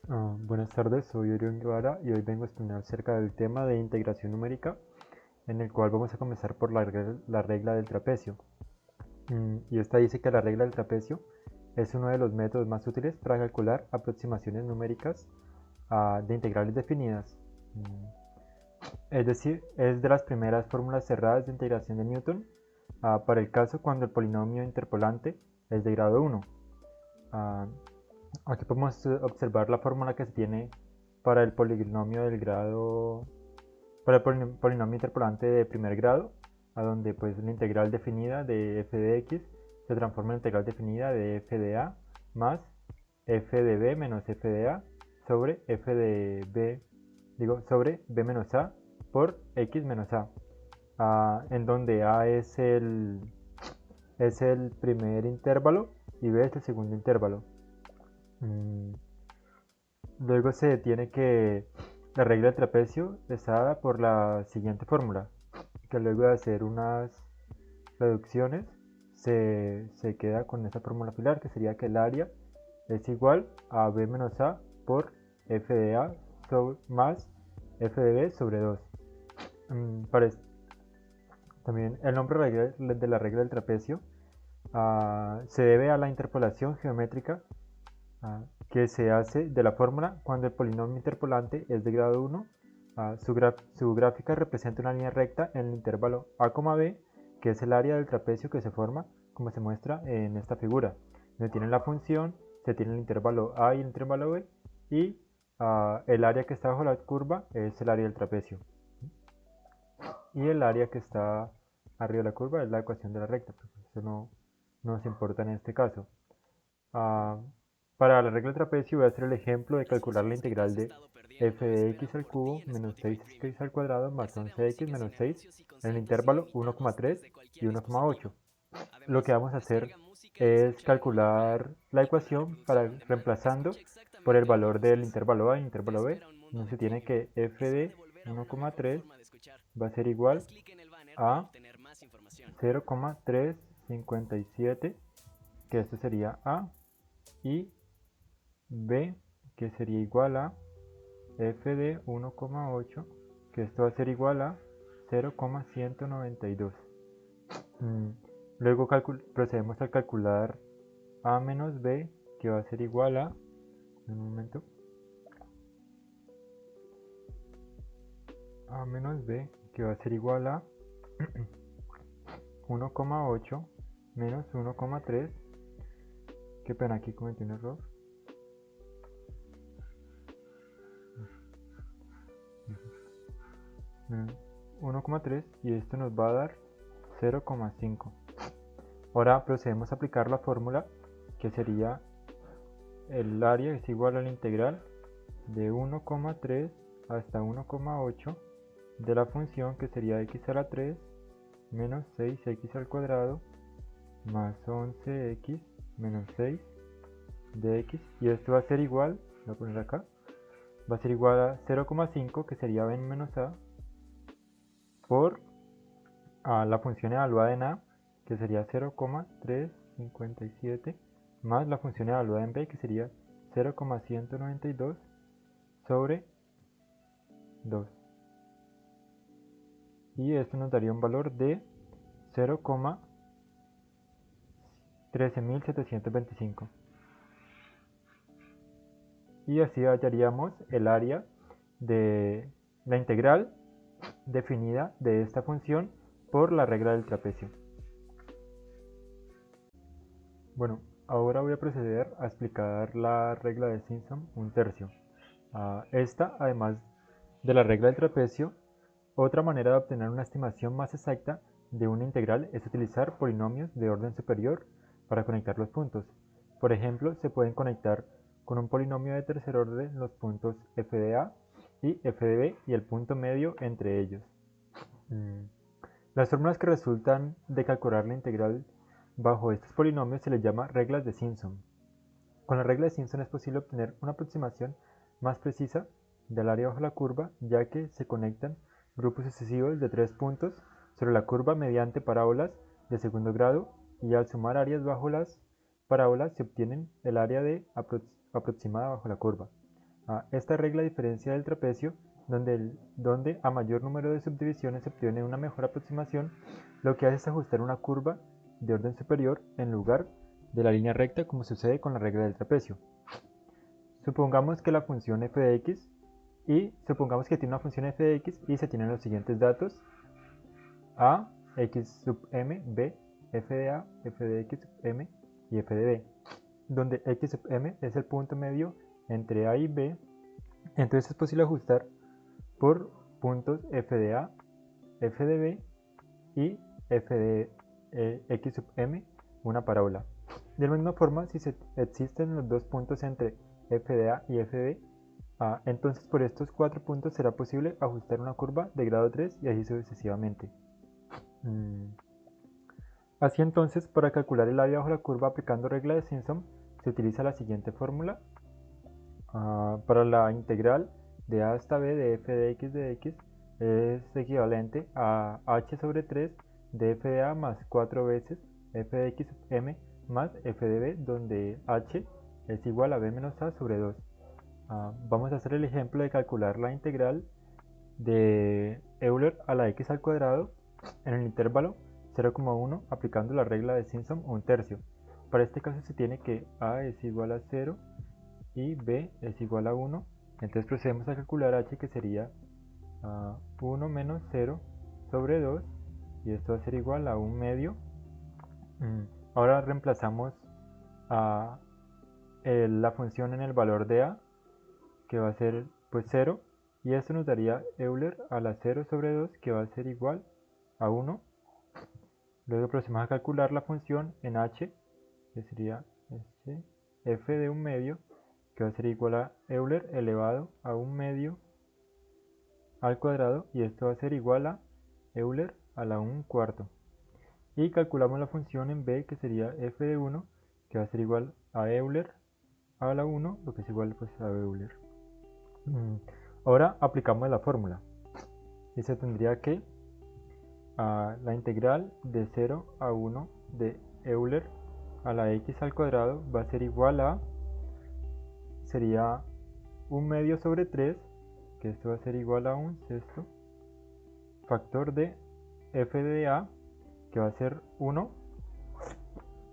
Buenas tardes, soy Orión Guevara y hoy vengo a explicar acerca del tema de integración numérica, en el cual vamos a comenzar por la regla del trapecio. Y esta dice que la regla del trapecio es uno de los métodos más útiles para calcular aproximaciones numéricas de integrales definidas. Es decir, es de las primeras fórmulas cerradas de integración de Newton para el caso cuando el polinomio interpolante es de grado 1. Aquí podemos observar la fórmula que se tiene para el polinomio del grado, para el polinomio interpolante de primer grado, a donde pues la integral definida de f de x se transforma en integral definida de f de a más f de b menos f de a sobre f de b, sobre b menos a por x menos a, en donde a es el primer intervalo y b es el segundo intervalo. Luego se tiene que la regla del trapecio está dada por la siguiente fórmula, que luego de hacer unas reducciones se queda con esa fórmula final, que sería que el área es igual a b menos a por f de a más f de b sobre 2. También el nombre de la regla del trapecio se debe a la interpolación geométrica que se hace de la fórmula cuando el polinomio interpolante es de grado 1. Su gráfica representa una línea recta en el intervalo a, b, que es el área del trapecio que se forma, como se muestra en esta figura. Donde tienen la función, se tiene el intervalo a y el intervalo b, y el área que está bajo la curva es el área del trapecio. Y el área que está arriba de la curva es la ecuación de la recta, pero eso no nos importa en este caso. Ah, para la regla del trapecio voy a hacer el ejemplo de calcular la integral de f de x al cubo menos 6x al cuadrado más 11x menos 6 en el intervalo 1,3 y 1,8. Lo que vamos a hacer es calcular la ecuación para reemplazando por el valor del intervalo a y intervalo b. Entonces se tiene que f de 1,3 va a ser igual a 0,357, que esto sería a, y b, que sería igual a f de 1,8, que esto va a ser igual a 0,192. Luego procedemos a calcular a menos b, que va a ser igual a, un momento, a menos b, que va a ser igual a 1,8 menos 1,3. Qué pena, aquí cometí un error. 1,3 y esto nos va a dar 0,5. Ahora procedemos a aplicar la fórmula, que sería el área es igual a la integral de 1,3 hasta 1,8 de la función, que sería x a la 3 menos 6x al cuadrado más 11x menos 6 de x, y esto va a ser igual, voy a poner acá, va a ser igual a 0,5, que sería b menos a, por la función evaluada en a, que sería 0,357, más la función evaluada en b, que sería 0,192 sobre 2. Y esto nos daría un valor de 0,13725. Y así hallaríamos el área de la integral definida de esta función por la regla del trapecio. Bueno, ahora voy a proceder a explicar la regla de Simpson un tercio. Esta, además de la regla del trapecio, otra manera de obtener una estimación más exacta de una integral es utilizar polinomios de orden superior para conectar los puntos. Por ejemplo, se pueden conectar con un polinomio de tercer orden los puntos f de a y f de b y el punto medio entre ellos. Las fórmulas que resultan de calcular la integral bajo estos polinomios se les llama reglas de Simpson. Con la regla de Simpson es posible obtener una aproximación más precisa del área bajo la curva, ya que se conectan grupos sucesivos de 3 puntos sobre la curva mediante parábolas de segundo grado, y al sumar áreas bajo las parábolas se obtienen el área aproximada bajo la curva. Esta regla diferencia del trapecio, donde a mayor número de subdivisiones se obtiene una mejor aproximación, lo que hace es ajustar una curva de orden superior en lugar de la línea recta, como sucede con la regla del trapecio. Supongamos que la función f de x supongamos que tiene una función f de x y se tienen los siguientes datos: a, x sub m, b, f de a, f de x sub m y f de b, donde x sub m es el punto medio entre a y b. Entonces es posible ajustar por puntos f de a, f de b y f de x sub m una parábola. De la misma forma, si existen los dos puntos entre f de a y f de b, entonces por estos 4 puntos será posible ajustar una curva de grado 3 y así sucesivamente. Así entonces, para calcular el área bajo la curva aplicando regla de Simpson, se utiliza la siguiente fórmula. Para la integral de a hasta b de f de x es equivalente a h sobre 3 de f de a más 4 veces f de x sub m más f de b, donde h es igual a b menos a sobre 2. Vamos a hacer el ejemplo de calcular la integral de Euler a la x al cuadrado en el intervalo 0,1 aplicando la regla de Simpson un tercio. Para este caso se tiene que a es igual a 0 y b es igual a 1. Entonces procedemos a calcular h, que sería 1 menos 0 sobre 2, y esto va a ser igual a 1 medio. Ahora reemplazamos la función en el valor de a, que va a ser pues 0, y esto nos daría Euler a la 0 sobre 2, que va a ser igual a 1. Luego procedemos a calcular la función en h, que sería f de 1 medio, que va a ser igual a Euler elevado a 1 medio al cuadrado, y esto va a ser igual a Euler a la 1 cuarto. Y calculamos la función en b, que sería f de 1, que va a ser igual a Euler a la 1, lo que es igual pues a Euler. Ahora aplicamos la fórmula y se tendría que la integral de 0 a 1 de Euler a la x al cuadrado va a ser igual a, sería 1 medio sobre 3, que esto va a ser igual a 1 sexto, factor de f de a, que va a ser 1,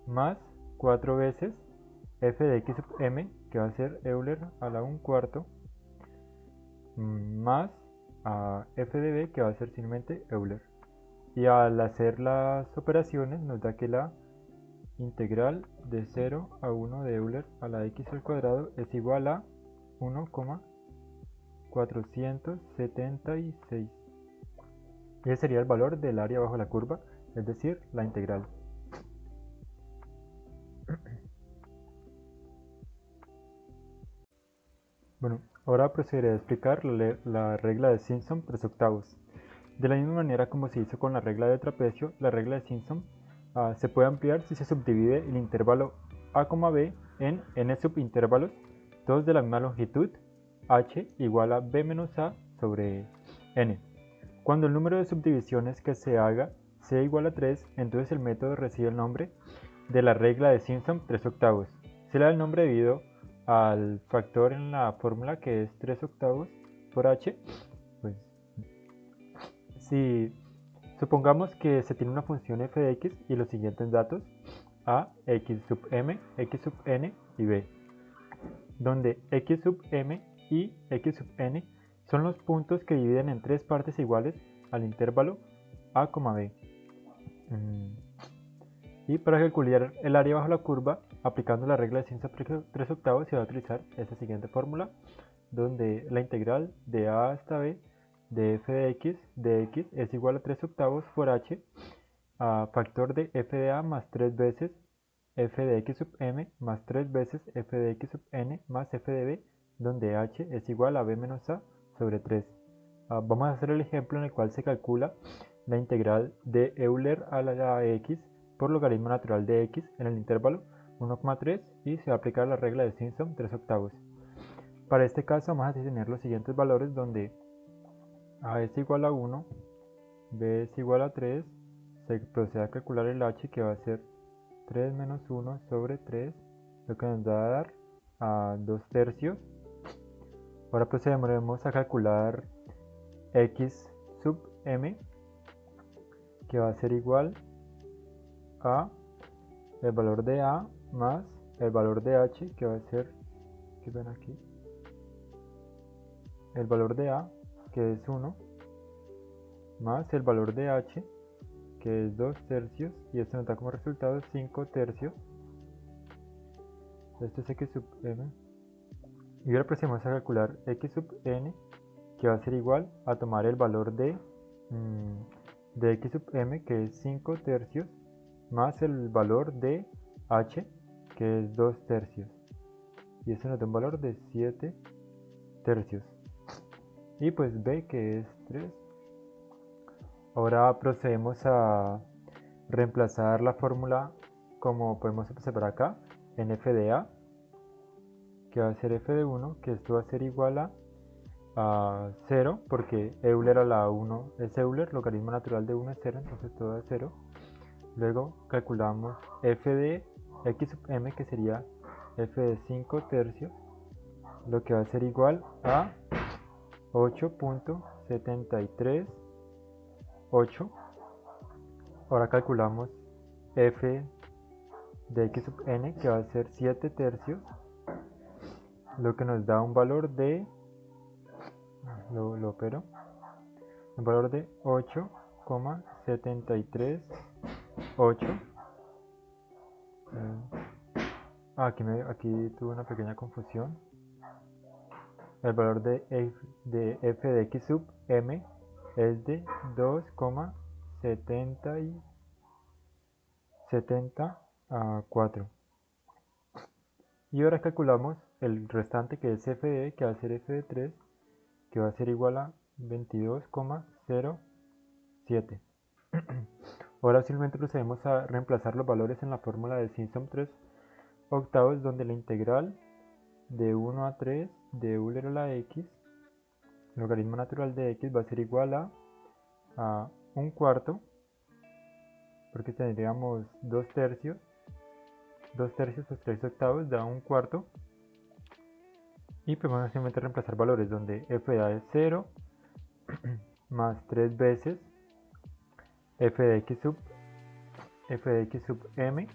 más 4 veces f de x sub m, que va a ser Euler a la 1 cuarto, más f de b, que va a ser simplemente Euler. Y al hacer las operaciones nos da que la integral de 0 a 1 de Euler a la x al cuadrado es igual a 1,476. Y ese sería el valor del área bajo la curva, es decir, la integral. Bueno, ahora procederé a explicar la regla de Simpson 3/8. De la misma manera como se hizo con la regla de trapecio, la regla de Simpson se puede ampliar si se subdivide el intervalo a, b en n subintervalos, todos de la misma longitud, h igual a b menos a sobre n. Cuando el número de subdivisiones que se haga sea igual a 3, entonces el método recibe el nombre de la regla de Simpson 3/8. Se le da el nombre debido al factor en la fórmula, que es 3/8 por h. Pues si supongamos que se tiene una función f de x y los siguientes datos: a, x sub m, x sub n y b, donde x sub m y x sub n son los puntos que dividen en tres partes iguales al intervalo a, b. Y para calcular el área bajo la curva, aplicando la regla de Simpson 3/8, se va a utilizar esta siguiente fórmula, donde la integral de a hasta b de f de x es igual a 3/8 por h, a factor de f de a más 3 veces f de x sub m más 3 veces f de x sub n más f de b, donde h es igual a b menos a sobre 3. Vamos a hacer el ejemplo en el cual se calcula la integral de Euler a la x por logaritmo natural de x en el intervalo 1,3 y se va a aplicar la regla de Simpson 3/8. Para este caso vamos a tener los siguientes valores, donde a es igual a 1, b es igual a 3, se procede a calcular el h, que va a ser 3 menos 1 sobre 3, lo que nos va a dar a 2 tercios. Ahora procederemos a calcular x sub m, que va a ser igual a el valor de a más el valor de h, que va a ser, ¿qué ven aquí? El valor de a, que es 1, más el valor de h, que es 2 tercios, y esto nos da como resultado 5 tercios. Esto es x sub m. Y ahora procedemos a calcular x sub n, que va a ser igual a tomar el valor de x sub m, que es 5 tercios, más el valor de h, que es 2 tercios. Y esto nos da un valor de 7 tercios. Y pues b, que es 3. Ahora procedemos a reemplazar la fórmula, como podemos observar acá, en f de a, que va a ser f de 1, que esto va a ser igual a 0, porque Euler a la 1 es Euler, logaritmo natural de 1 es 0, entonces todo es 0. Luego calculamos f de x sub m, que sería f de 5 tercios, lo que va a ser igual a 8.738. Ahora calculamos f de x sub n, que va a ser 7 tercios, lo que nos da un valor de, lo opero, un valor de 8,738. Aquí tuve una pequeña confusión. El valor de f de x sub m es de 2,74. Y ahora calculamos el restante, que es f de, que va a ser f de 3, que va a ser igual a 22,07. Ahora simplemente procedemos a reemplazar los valores en la fórmula de Simpson 3/8, donde la integral de 1 a 3 de Euler a la x, logaritmo natural de x, va a ser igual a 1/4, porque tendríamos 2 tercios. 2 tercios pues 3/8 da 1/4. Y pues vamos a simplemente reemplazar valores, donde f de a es 0, más 3 veces f de x sub m,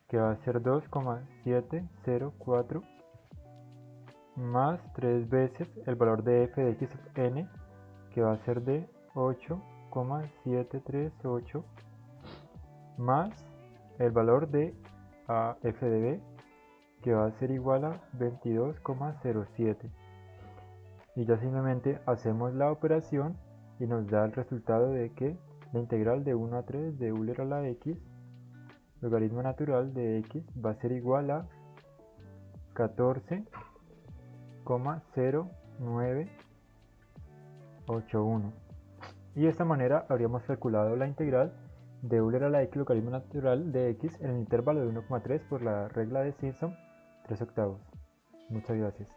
que va a ser 2,704, más 3 veces el valor de f de x sub n, que va a ser de 8,738, más el valor de f de b, que va a ser igual a 22,07. Y ya simplemente hacemos la operación y nos da el resultado de que la integral de 1 a 3 de Euler a la x, logaritmo natural de x, va a ser igual a 14,0981. Y de esta manera habríamos calculado la integral de Euler a la x, logaritmo natural de x, en el intervalo de 1,3 por la regla de Simpson 3/8. Muchas gracias.